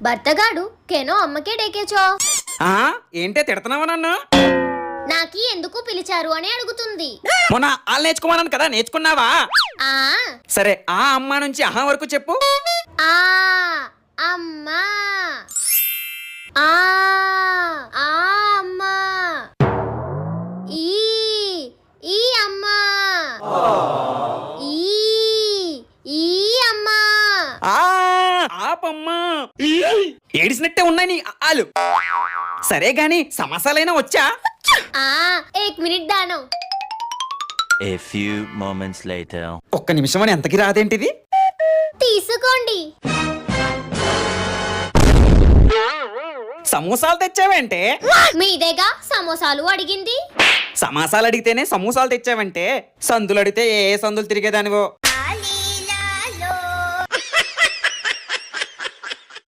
భర్తగాడు కేనో అమ్మకే డేకేచో. ఏంటే తిడుతున్నావా నన్ను? నాకి ఎందుకు పిలిచారు అని అడుగుతుంది. మొన్న వాళ్ళు నేర్చుకోమన్నాను కదా, నేర్చుకున్నావా? ఆ సరే ఆ అమ్మ నుంచి అహా వరకు చెప్పు. ఆ అమ్మా, ఆ ఆ అమ్మా, ఈ ఈ అమ్మా, ఈ ఈ అమ్మా. ఆపమ్మా, ఏడిసినట్టే ఉన్నాయి నీ ఆలు. సరే గాని సమాసాలైనా వచ్చా? ఏక్ minute దానో. A few moments later. ఒక్క నిమిషం అని ఎంతకి రాదేంటిది? తీసుకోండి. సమోసాలు తెచ్చావంటే? మీదేగా సమోసాలు అడిగింది. సమాసాలు అడిగితేనే సమోసాలు తెచ్చావంటే, సందులు అడిగితే ఏ సందులు తిరిగేదానివో.